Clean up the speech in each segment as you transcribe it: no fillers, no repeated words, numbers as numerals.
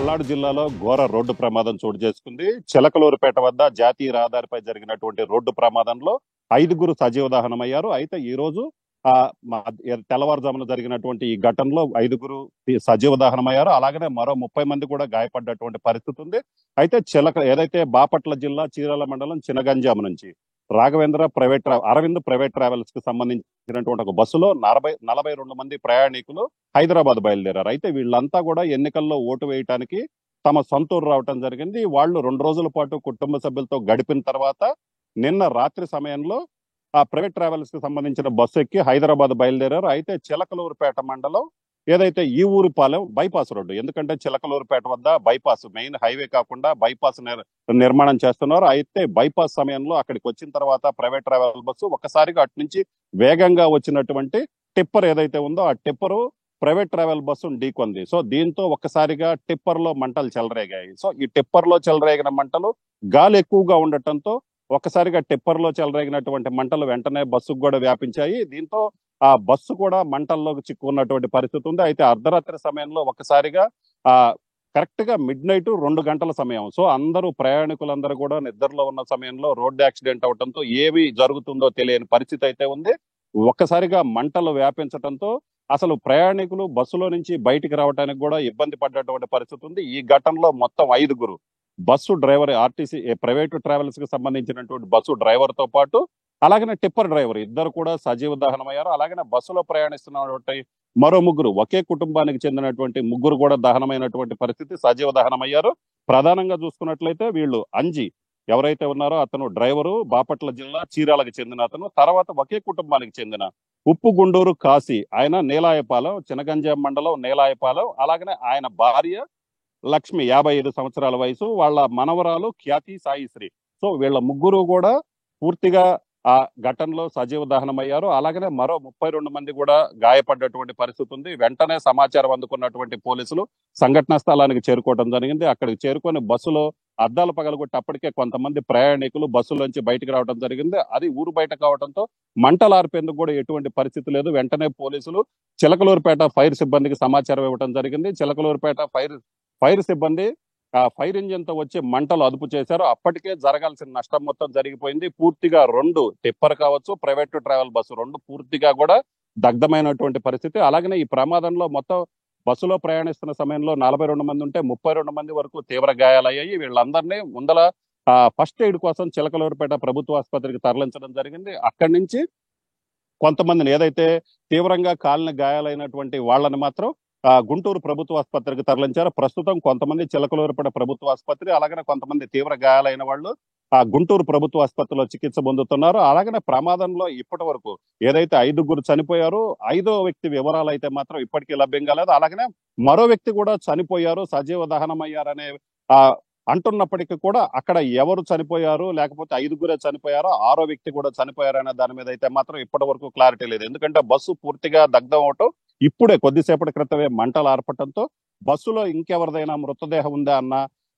పల్నాడు జిల్లాలో ఘోర రోడ్డు ప్రమాదం చోటు చేసుకుంది. చిలకలూరుపేట వద్ద జాతీయ రహదారిపై జరిగినటువంటి రోడ్డు ప్రమాదంలో 5గురు సజీవ దహనమయ్యారు. అయితే ఈ రోజు తెల్లవారుజామున జరిగినటువంటి ఈ ఘటనలో 5గురు సజీవ దహనమయ్యారు. అలాగనే మరో 30 మంది కూడా గాయపడ్డటువంటి పరిస్థితి ఉంది. అయితే ఏదైతే బాపట్ల జిల్లా చీరాల మండలం చినగంజాం నుంచి అరవింద్ ప్రైవేట్ ట్రావెల్స్ కి సంబంధించినటువంటి ఒక బస్సులో 42 మంది ప్రయాణికులు హైదరాబాద్ బయలుదేరారు. అయితే వీళ్ళంతా కూడా ఎన్నికల్లో ఓటు వేయటానికి తమ సొంత ఊరు రావటం జరిగింది. వాళ్ళు 2 రోజుల పాటు కుటుంబ సభ్యులతో గడిపిన తర్వాత నిన్న రాత్రి సమయంలో ఆ ప్రైవేట్ ట్రావెల్స్ కి సంబంధించిన బస్సు ఎక్కి హైదరాబాద్ బయలుదేరారు. అయితే చిలకలూరుపేట మండలం ఏదైతే ఈ ఊరిపాలెం బైపాస్ రోడ్డు, ఎందుకంటే చిలకలూరుపేట వద్ద బైపాస్ మెయిన్ హైవే కాకుండా బైపాస్ నిర్మాణం చేస్తున్నారు. అయితే బైపాస్ సమయంలో అక్కడికి వచ్చిన తర్వాత ప్రైవేట్ ట్రావెల్ బస్సు ఒక్కసారిగా అటు నుంచి వేగంగా వచ్చినటువంటి టిప్పర్ ఏదైతే ఉందో ఆ టిప్పరు ప్రైవేట్ ట్రావెల్ బస్సును ఢీకొంది. సో దీంతో ఒక్కసారిగా టిప్పర్ లో మంటలు చెలరేగాయి. సో ఈ టిప్పర్ లో చెలరేగిన మంటలు గాలి ఎక్కువగా ఉండటంతో ఒక్కసారిగా టిప్పర్ లో చెలరేగినటువంటి మంటలు వెంటనే బస్సుకు కూడా వ్యాపించాయి. దీంతో ఆ బస్సు కూడా మంటల్లోకి చిక్కుకున్నటువంటి పరిస్థితి ఉంది. అయితే అర్ధరాత్రి సమయంలో ఒక్కసారిగా ఆ కరెక్ట్ గా మిడ్ నైట్ 2 గంటల సమయం. సో ప్రయాణికులందరూ కూడా నిద్రలో ఉన్న సమయంలో రోడ్డు యాక్సిడెంట్ అవడంతో ఏవి జరుగుతుందో తెలియని పరిస్థితి అయితే ఉంది. ఒక్కసారిగా మంటలు వ్యాపించడంతో అసలు ప్రయాణికులు బస్సులో నుంచి బయటికి రావడానికి కూడా ఇబ్బంది పడ్డటువంటి పరిస్థితి ఉంది. ఈ ఘటనలో మొత్తం 5గురు bus driver, RTC private travels కి సంబంధించినటువంటి బస్సు డ్రైవర్ తో పాటు అలాగనే టిప్పర్ డ్రైవర్ ఇద్దరు కూడా సజీవ దహనమయ్యారు. అలాగనే బస్సులో ప్రయాణిస్తున్నటువంటి మరో 3 ఒకే కుటుంబానికి చెందినటువంటి 3 కూడా దహనమైనటువంటి పరిస్థితి, సజీవ దహనమయ్యారు. ప్రధానంగా చూసుకున్నట్లయితే వీళ్ళు అంజి ఎవరైతే ఉన్నారో అతను డ్రైవరు, బాపట్ల జిల్లా చీరాలకు చెందిన అతను. తర్వాత ఒకే కుటుంబానికి చెందిన ఉప్పుగుండూరు కాశీ, ఆయన నీలాయపాలెం, చినగంజాం మండలం నీలాయపాలెం. అలాగనే ఆయన భార్య లక్ష్మి 55 సంవత్సరాల వయసు, వాళ్ళ మనవరాలు ఖ్యాతి సాయిశ్రీ. సో వీళ్ళ 3 కూడా పూర్తిగా ఆ ఘటనలో సజీవ దహనమయ్యారు. అలాగనే మరో 32 మంది కూడా గాయపడ్డటువంటి పరిస్థితి ఉంది. వెంటనే సమాచారం అందుకున్నటువంటి పోలీసులు సంఘటనా స్థలానికి చేరుకోవడం జరిగింది. అక్కడికి చేరుకొని బస్సులో అద్దాలు పగలగొట్టి అప్పటికే కొంతమంది ప్రయాణికులు బస్సులోంచి బయటకు రావడం జరిగింది. అది ఊరు బయట కావడంతో మంటలు ఆర్పేందుకు కూడా ఎటువంటి పరిస్థితి లేదు. వెంటనే పోలీసులు చిలకలూరుపేట ఫైర్ సిబ్బందికి సమాచారం ఇవ్వడం జరిగింది. చిలకలూరుపేట ఫైర్ సిబ్బంది ఆ ఫైర్ ఇంజిన్ తో వచ్చి మంటలు అదుపు చేశారు. అప్పటికే జరగాల్సిన నష్టం మొత్తం జరిగిపోయింది. పూర్తిగా 2 టిప్పర్ కావచ్చు, ప్రైవేట్ ట్రావెల్ బస్సు 2 పూర్తిగా కూడా దగ్ధమైనటువంటి పరిస్థితి. అలాగనే ఈ ప్రమాదంలో మొత్తం బస్సులో ప్రయాణిస్తున్న సమయంలో 42 మంది ఉంటే 32 మంది వరకు తీవ్ర గాయాలయ్యాయి. వీళ్ళందరినీ ముందల ఫస్ట్ ఎయిడ్ కోసం చిలకలూరుపేట ప్రభుత్వ ఆసుపత్రికి తరలించడం జరిగింది. అక్కడి నుంచి కొంతమందిని ఏదైతే తీవ్రంగా కాలిన గాయాలైనటువంటి వాళ్ళని మాత్రం గుంటూరు ప్రభుత్వ ఆసుపత్రికి తరలించారు. ప్రస్తుతం కొంతమంది చిలకలూరుపేట ప్రభుత్వ ఆసుపత్రి, అలాగనే కొంతమంది తీవ్ర గాయాలైన వాళ్ళు గుంటూరు ప్రభుత్వ ఆసుపత్రిలో చికిత్స పొందుతున్నారు. అలాగనే ప్రమాదంలో ఇప్పటి వరకు ఏదైతే 5గురు చనిపోయారో 5వ వ్యక్తి వివరాలు అయితే మాత్రం ఇప్పటికీ లభ్యం కాలేదు. అలాగనే మరో వ్యక్తి కూడా చనిపోయారు, సజీవ దహనమయ్యారనే అంటున్నప్పటికీ కూడా అక్కడ ఎవరు చనిపోయారు, లేకపోతే 5గురే చనిపోయారో 6వ వ్యక్తి కూడా చనిపోయారనే దాని మీద అయితే మాత్రం ఇప్పటి వరకు క్లారిటీ లేదు. ఎందుకంటే బస్సు పూర్తిగా దగ్ధం అవటం, ఇప్పుడే కొద్దిసేపటి క్రితమే మంటలు ఆర్పటంతో బస్సులో ఇంకెవరిదైనా మృతదేహం ఉందా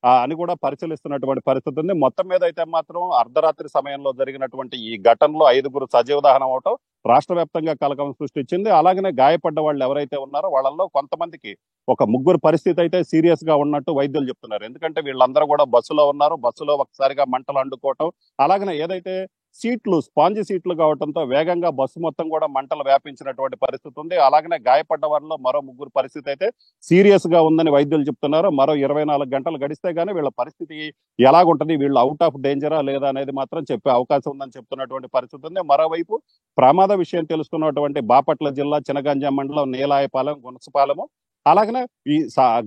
అని కూడా పరిశీలిస్తున్నటువంటి పరిస్థితి ఉంది. మొత్తం మీద అయితే మాత్రం అర్ధరాత్రి సమయంలో జరిగినటువంటి ఈ ఘటనలో 5గురు సజీవ దహనం అవటం రాష్ట్ర వ్యాప్తంగా కలకలం సృష్టించింది. అలాగనే గాయపడ్డ వాళ్ళు ఎవరైతే ఉన్నారో వాళ్ళల్లో కొంతమందికి ఒక 3 పరిస్థితి అయితే సీరియస్ గా ఉన్నట్టు వైద్యులు చెప్తున్నారు. ఎందుకంటే వీళ్ళందరూ కూడా బస్సులో ఉన్నారు. బస్సులో ఒకసారిగా మంటలు అంటుకోవటం, అలాగనే ఏదైతే స్పాంజి సీట్లు కావడంతో వేగంగా బస్సు మొత్తం కూడా మంటలు వ్యాపించినటువంటి పరిస్థితి ఉంది. అలాగనే గాయపడ్డ వారిలో మరో 3 పరిస్థితి అయితే సీరియస్ గా ఉందని వైద్యులు చెప్తున్నారు. మరో 24 గంటలు గడిస్తే గానీ వీళ్ళ పరిస్థితి ఎలాగుంటది, వీళ్ళు అవుట్ ఆఫ్ డేంజరా లేదా అనేది మాత్రం చెప్పే అవకాశం ఉందని చెప్తున్నటువంటి పరిస్థితి ఉంది. మరోవైపు ప్రమాద విషయం తెలుసుకున్నటువంటి బాపట్ల జిల్లా చినగంజాం మండలం నీలాయపాలెం, గుణసపాలెము, అలాగనే ఈ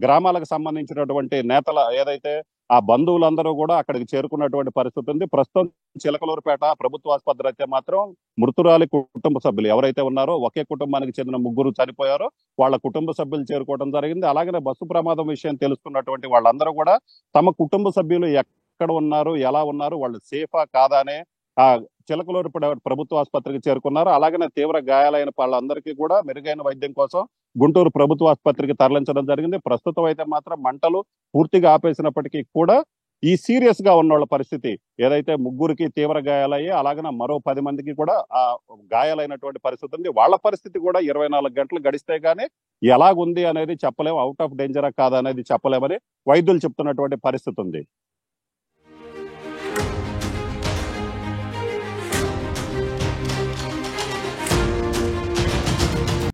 గ్రామాలకు సంబంధించినటువంటి నేతల ఏదైతే ఆ బంధువులందరూ కూడా అక్కడికి చేరుకున్నటువంటి పరిస్థితి ఉంది. ప్రస్తుతం చిలకలూరుపేట ప్రభుత్వ ఆసుపత్రి అయితే మాత్రం మృతురాలి కుటుంబ సభ్యులు ఎవరైతే ఉన్నారో ఒకే కుటుంబానికి చెందిన 3 చనిపోయారో వాళ్ళ కుటుంబ సభ్యులు చేరుకోవడం జరిగింది. అలాగనే బస్సు ప్రమాదం విషయం తెలుసుకున్నటువంటి వాళ్ళందరూ కూడా తమ కుటుంబ సభ్యులు ఎక్కడ ఉన్నారు, ఎలా ఉన్నారు, వాళ్ళు సేఫా కాదా అనే చిలకలూరుపేట ప్రభుత్వ ఆసుపత్రికి చేరుకున్నారు. అలాగనే తీవ్ర గాయాలైన వాళ్ళందరికీ కూడా మెరుగైన వైద్యం కోసం గుంటూరు ప్రభుత్వ ఆసుపత్రికి తరలించడం జరిగింది. ప్రస్తుతం అయితే మాత్రం మంటలు పూర్తిగా ఆపేసినప్పటికీ కూడా ఈ సీరియస్ గా ఉన్న వాళ్ళ పరిస్థితి, ఏదైతే ముగ్గురికి తీవ్ర గాయాలయ్యి అలాగనే మరో 10 మందికి కూడా గాయాలైనటువంటి పరిస్థితి ఉంది. వాళ్ళ పరిస్థితి కూడా 24 గంటలు గడిస్తే గానీ ఎలాగుంది అనేది చెప్పలేము. అవుట్ ఆఫ్ డేంజరా కాదా అనేది చెప్పలేమని వైద్యులు చెప్తున్నటువంటి పరిస్థితి ఉంది.